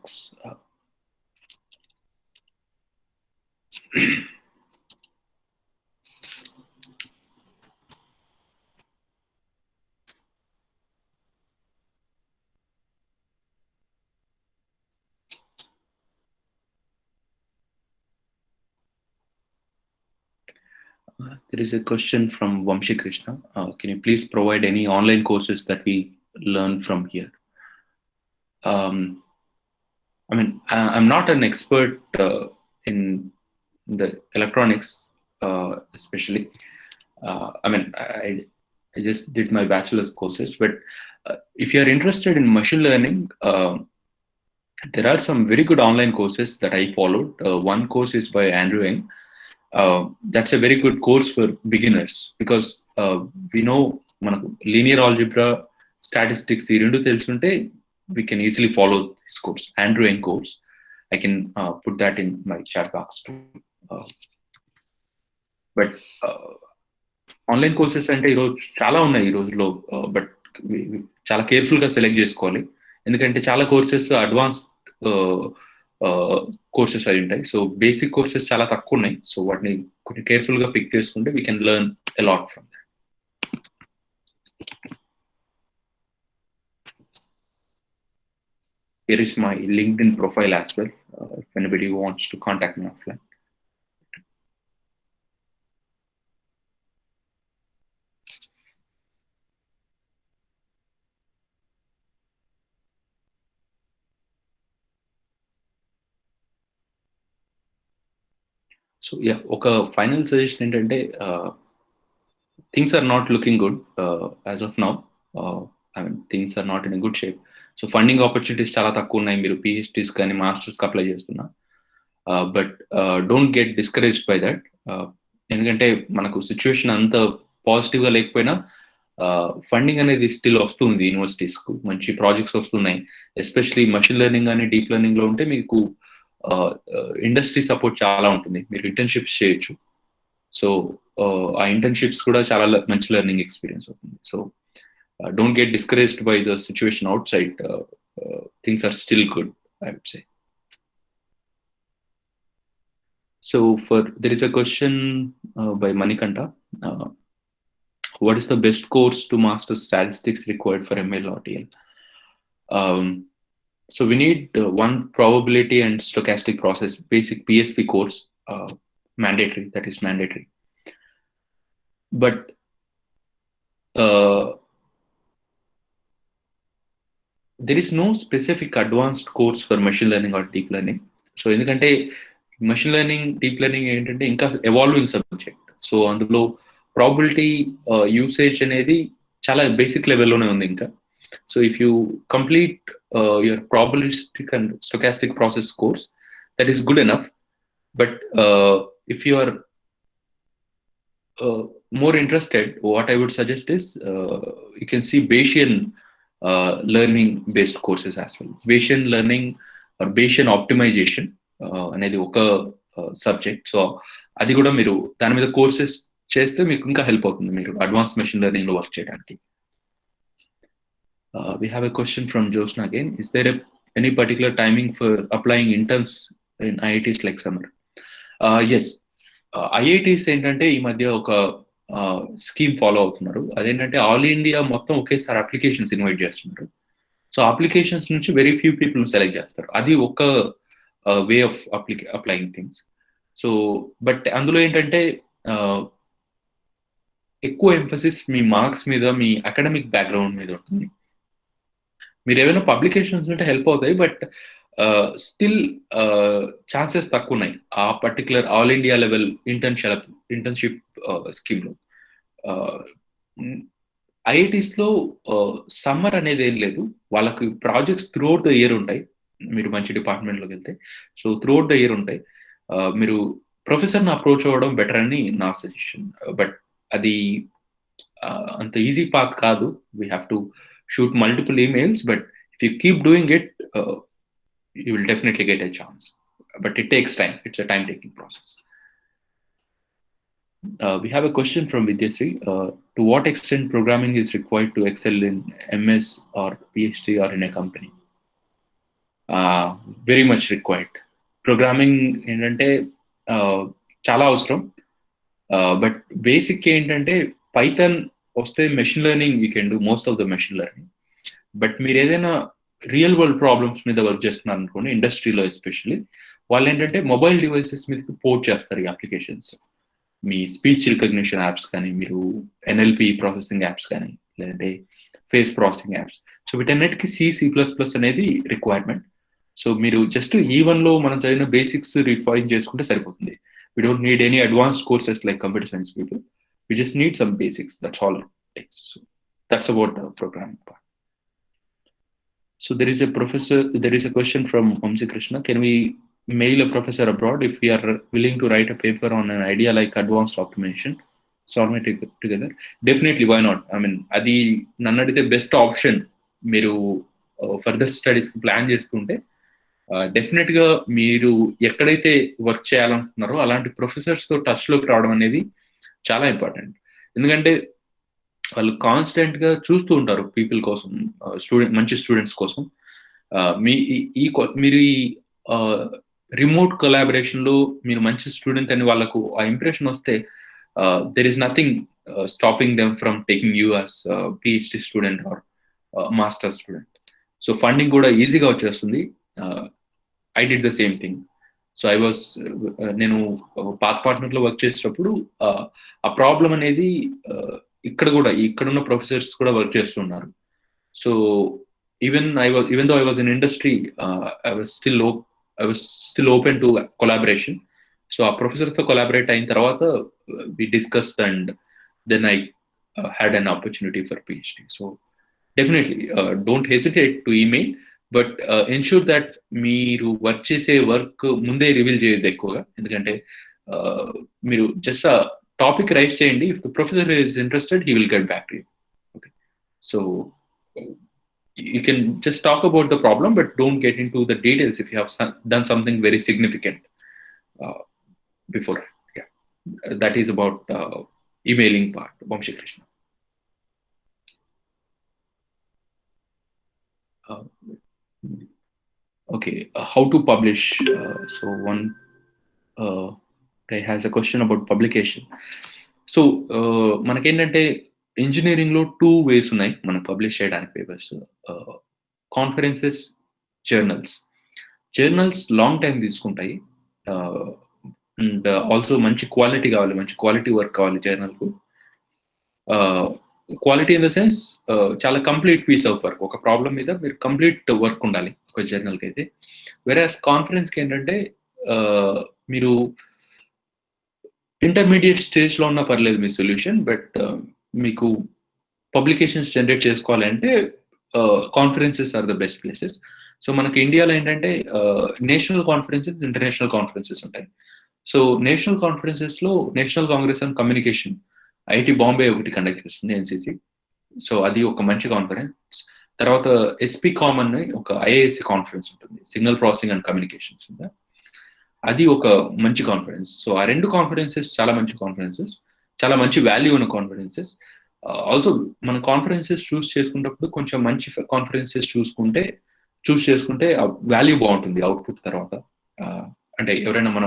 There is a question from Vamshi Krishna. Can you please provide any online courses that we learn from here? I mean, I'm not an expert in the electronics, especially. I mean, I just did my bachelor's courses, but if you are interested in machine learning, there are some very good online courses that I followed. One course is by Andrew Ng. That's a very good course for beginners, because we know మనకు linear algebra, statistics ఈ రెండు తెలుసుంటే we can easily follow this course, Andrew Ng course. I can put that in my chat box too. But online courses అంటే ఈరోజు చాలా ఉన్నాయి ఈ రోజులో, బట్ చాలా కేర్ఫుల్ గా సెలెక్ట్ చేసుకోవాలి, ఎందుకంటే చాలా కోర్సెస్ అడ్వాన్స్ కోర్సెస్ అయి ఉంటాయి. సో బేసిక్ కోర్సెస్ చాలా తక్కువ ఉన్నాయి. సో వాటిని కొంచెం కేర్ఫుల్ గా పిక్ చేసుకుంటే we can learn a lot from that. Here is my LinkedIn profile as well, if anybody wants to contact me offline. So yeah, ఒక ఫైనల్ సజెషన్ ఏంటంటే, things are not looking good as of now. I mean things are not in a good shape. So funding opportunities చాలా తక్కువ ఉన్నాయి, మీరు PhDs కానీ మాస్టర్స్కి apply చేస్తున్నా. But don't get discouraged by that, ఎందుకంటే మనకు సిచ్యువేషన్ అంత పాజిటివ్ గా లేకపోయినా ఫండింగ్ అనేది స్టిల్ వస్తుంది, యూనివర్సిటీస్ కు మంచి ప్రాజెక్ట్స్ వస్తున్నాయి. ఎస్పెషలీ మషిన్ లెర్నింగ్ కానీ డీప్ లెర్నింగ్ లో ఉంటే మీకు ఇండస్ట్రీ సపోర్ట్ చాలా ఉంటుంది, మీరు ఇంటర్న్షిప్స్ చేయొచ్చు. సో ఆ ఇంటర్న్షిప్స్ కూడా చాలా మంచి లెర్నింగ్ ఎక్స్పీరియన్స్ అవుతుంది. So don't get discouraged by the situation outside, things are still good, I would say. So there is a question by Manikanta. What is the best course to master statistics required for ML or TL? So we need one probability and stochastic process, basic PSP course, mandatory. That is mandatory. But there is no specific advanced course for machine learning or deep learning. So ఎందుకంటే machine learning deep learning ఏంటంటే ఇంకా evolving subject. So అందులో probability usage అనేది చాలా basic లెవెల్లోనే ఉంది ఇంకా. So if you complete your probabilistic and stochastic process course, that is good enough. But if you are more interested, what I would suggest is you can see Bayesian learning based courses as well. Bayesian learning or Bayesian optimization అనేది ఒక subject. So అది కూడా మీరు దాని మీద courses చేస్తే మీకు ఇంకా హెల్ప్ అవుతుంది మీరు అడ్వాన్స్ మెషిన్ లెర్నింగ్ లో వర్క్ చేయడానికి. We have a question from Josna again. Is there any particular timing for applying interns in IITs like summer? Yes. IITs ఏంటంటే ఈ మధ్య ఒక స్కీమ్ ఫాలో అవుతున్నారు. అదేంటంటే ఆల్ ఇండియా మొత్తం ఒకేసారి అప్లికేషన్స్ ఇన్వైట్ చేస్తున్నారు. సో అప్లికేషన్స్ నుంచి వెరీ ఫ్యూ పీపుల్ సెలెక్ట్ చేస్తారు. అది ఒక way of applying things. So but అందులో ఏంటంటే ఎక్కువ ఎంఫసిస్ మీ మార్క్స్ మీద, మీ అకాడమిక్ బ్యాక్గ్రౌండ్ మీద ఉంటుంది. మీరు ఏమైనా పబ్లికేషన్స్ ఉంటే హెల్ప్ అవుతాయి, బట్ స్టిల్ ఛాన్సెస్ తక్కువ ఉన్నాయి ఆ particular all India level internship స్కీమ్లో. ఐఐటీస్ లో సమ్మర్ అనేది ఏం లేదు, వాళ్ళకి ప్రాజెక్ట్స్ త్రూఅవుట్ ద ఇయర్ ఉంటాయి. మీరు మంచి డిపార్ట్మెంట్లోకి వెళ్తే సో త్రూఅవుట్ ద ఇయర్ ఉంటాయి. మీరు ప్రొఫెసర్ని అప్రోచ్ అవ్వడం బెటర్ అని నా సజెషన్. బట్ అది అంత ఈజీ పాత్ కాదు. We have to shoot multiple emails, but if you keep doing it you will definitely get a chance, but it takes time. It's a time taking process. We have a question from Vidyasri. To what extent programming is required to excel in MS or PhD or in a company? Very much required. Programming ఏంటంటే చాలా అవసరం. But basic ఏంటంటే Python వస్తే machine learning you can do most of the machine learning. But మీరు ఏదైనా real world problems మీద work చేస్తున్నారు అనుకోండి, ఇండస్ట్రీలో ఎస్పెషల్లీ, వాళ్ళు ఏంటంటే మొబైల్ డివైసెస్ మీదకి పోర్ట్ చేస్తారు ఈ అప్లికేషన్స్. మీ స్పీచ్ రికగ్నిషన్ యాప్స్ కానీ, మీరు ఎన్ఎల్పి ప్రాసెసింగ్ యాప్స్ కానీ, లేదంటే ఫేస్ ప్రాసెసింగ్ యాప్స్. సో వీటన్నిటికీ C++ అనేది రిక్వైర్మెంట్. సో మీరు జస్ట్ E1లో మనం చదివిన బేసిక్స్ రిఫైన్ చేసుకుంటే సరిపోతుంది. We don't need any advanced courses like computer science people. We just need some basics. That's all it takes. So that's about the programming part. So there is a question from Vamsi Krishna. Can we mail a professor abroad if we are willing to write a paper on an idea like advanced optimization? Solve it together. Definitely, why not? I mean, అది నన్ను అడిగితే best option. మీరు further studies plan చేసుకుంటే definite గా మీరు ఎక్కడైతే work చేయాలనుకుంటున్నారో అలాంటి ప్రొఫెసర్స్ తో టచ్ లోకి రావడం అనేది చాలా ఇంపార్టెంట్. ఎందుకంటే వాళ్ళు కాన్స్టెంట్ గా చూస్తూ ఉంటారు పీపుల్ కోసం, మంచి స్టూడెంట్స్ కోసం. మీరు ఈ రిమోట్ కొలాబరేషన్ లో మీరు మంచి స్టూడెంట్ అని వాళ్ళకు ఆ ఇంప్రెషన్ వస్తే there is nothing stopping them from taking you as PhD student or master student. So funding కూడా ఈజీగా వచ్చేస్తుంది. I did the same thing. So నేను పాత్ పార్ట్నర్ లో వర్క్ చేసేటప్పుడు ఆ ప్రాబ్లం అనేది ఇక్కడున్న ప్రొఫెసర్స్ కూడా వర్క్ చేస్తున్నారు. So even though I was in industry, I was still open to collaboration. So ఆ ప్రొఫెసర్ తో కొలాబరేట్ అయిన తర్వాత we discussed and then I had an opportunity for PhD. So definitely don't hesitate to email, but ensure that మీరు work చేసే work ముందే reveal చేయొద్దు ఎక్కువగా. ఎందుకంటే మీరు జస్ట్ టాపిక్ రైజ్ చేయండి. If the professor is interested, he will get back to you. Okay, so you can just talk about the problem, but don't get into the details if you have done something very significant before. Yeah, that is about emailing part. Vamshi Krishna. Okay, how to publish? So one guy has a question about publication. So మనకేంటంటే engineering లో 2 ways ఉన్నాయి మనం publish చేయడానికి papers. Conferences, journals long time తీసుకుంటాయి. And also మంచి quality కావాలి, మంచి quality work కావాలి జర్నల్కు. క్వాలిటీ ఇన్ ద సెన్స్ చాలా కంప్లీట్ పీస్ ఆఫ్ వర్క్. ఒక ప్రాబ్లం మీద మీరు కంప్లీట్ వర్క్ ఉండాలి ఒక జర్నల్కి అయితే. వెరాస్ కాన్ఫరెన్స్కి ఏంటంటే మీరు ఇంటర్మీడియట్ స్టేజ్లో ఉన్న పర్లేదు మీ సొల్యూషన్, బట్ మీకు పబ్లికేషన్స్ జనరేట్ చేసుకోవాలంటే conferences are the best places. So మనకి ఇండియాలో ఏంటంటే నేషనల్ కాన్ఫరెన్సెస్, ఇంటర్నేషనల్ కాన్ఫరెన్సెస్ ఉంటాయి. సో నేషనల్ కాన్ఫరెన్సెస్లో national congress and communication IIT Bombay ఒకటి కండక్ట్ చేస్తుంది, ఎన్సిసి. సో అది ఒక మంచి కాన్ఫరెన్స్. తర్వాత ఎస్పీ కామన్ ఒక ఐఏఎస్సి కాన్ఫరెన్స్ ఉంటుంది, సిగ్నల్ ప్రాసెసింగ్ అండ్ కమ్యూనికేషన్స్ ఉందా, అది ఒక మంచి కాన్ఫరెన్స్. సో ఆ రెండు కాన్ఫరెన్సెస్ చాలా మంచి కాన్ఫరెన్సెస్, చాలా మంచి వాల్యూ ఉన్న కాన్ఫరెన్సెస్. ఆల్సో మన కాన్ఫరెన్సెస్ చూస్ చేసుకున్నప్పుడు కొంచెం మంచి కాన్ఫరెన్సెస్ చూస్ చేసుకుంటే వాల్యూ బాగుంటుంది అవుట్పుట్ తర్వాత. అంటే ఎవరైనా మన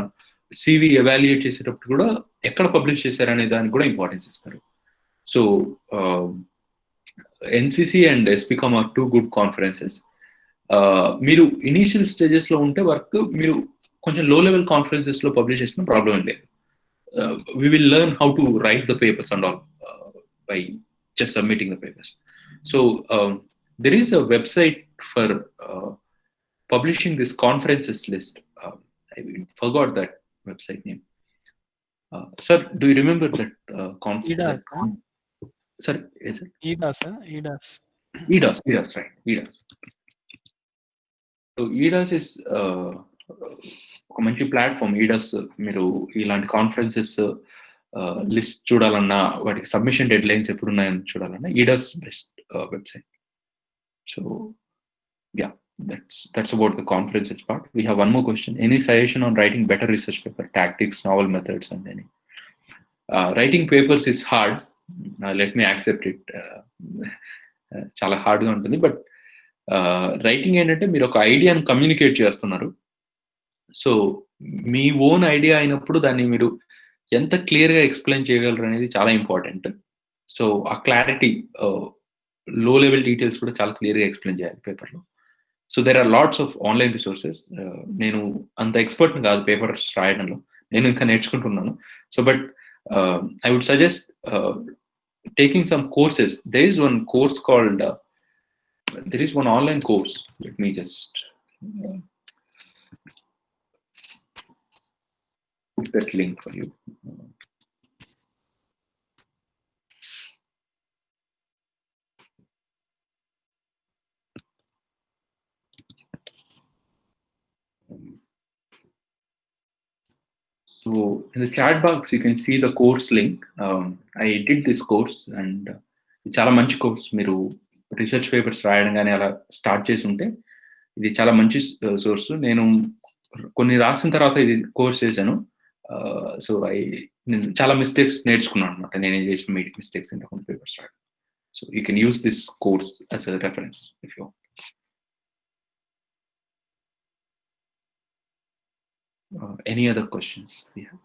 సివి ఎవాల్యుయేట్ చేసేటప్పుడు కూడా ఎక్కడ పబ్లిష్ చేశారనే దానికి కూడా ఇంపార్టెన్స్ ఇస్తారు. So NCC and SPCOM are two good conferences. మీరు ఇనీషియల్ స్టేజెస్ లో ఉంటే వర్క్ మీరు కొంచెం లో లెవెల్ కాన్ఫరెన్సెస్ లో పబ్లిష్ చేసిన ప్రాబ్లం లేదు. We will learn how to write the papers and all by just submitting the papers. So there is a website for publishing this conferences list. I forgot that website name. Sir, do you remember that EDAS, sorry, is it EDAS, EDAS. EDAS, right? EDAS. సో EDAS is ఒక మంచి platform. ఈడాస్ మీరు ఇలాంటి conferences list చూడాలన్నా, వాటికి submission dead lines ఎప్పుడు ఉన్నాయని చూడాలన్నా EDAS best website. So yeah, that's about the conferences part. We have one more question. Any suggestion on writing better research paper, tactics, novel methods, and any? Writing papers is hard. Let me accept it. చాలా హార్డ్గా ఉంటుంది. But writing ఏంటంటే మీరు ఒక ఐడియాను communicate చేస్తున్నారు. So మీ own idea అయినప్పుడు దాన్ని మీరు ఎంత క్లియర్గా ఎక్స్ప్లెయిన్ చేయగలరు అనేది చాలా ఇంపార్టెంట్. సో ఆ క్లారిటీ, లో లెవెల్ డీటెయిల్స్ కూడా చాలా క్లియర్గా ఎక్స్ప్లెయిన్ చేయాలి పేపర్లో. So there are lots of online resources. నేను అంత ఎక్స్పర్ట్ కాదు పేపర్స్ రాయడంలో, నేను ఇంకా నేర్చుకుంటున్నాను. So but I would suggest taking some courses. There is one online course. Let me just put that link for you. So in the chat box you can see the course link. I did this course and చాలా మంచి course. మీరు research papers రాయడం కానీ అలా start చేసి ఉంటే ఇది చాలా మంచి సోర్స్. నేను కొన్ని రాసిన తర్వాత ఇది కోర్స్ చేశాను. సో నేను చాలా మిస్టేక్స్ నేర్చుకున్నాను అనమాట, నేను చేసిన మిస్టేక్స్ ఇంత కొన్ని పేపర్స్ రాయడం. So you can use this course as a reference if you. Any other questions we have?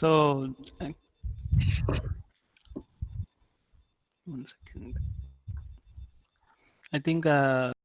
So one second. I think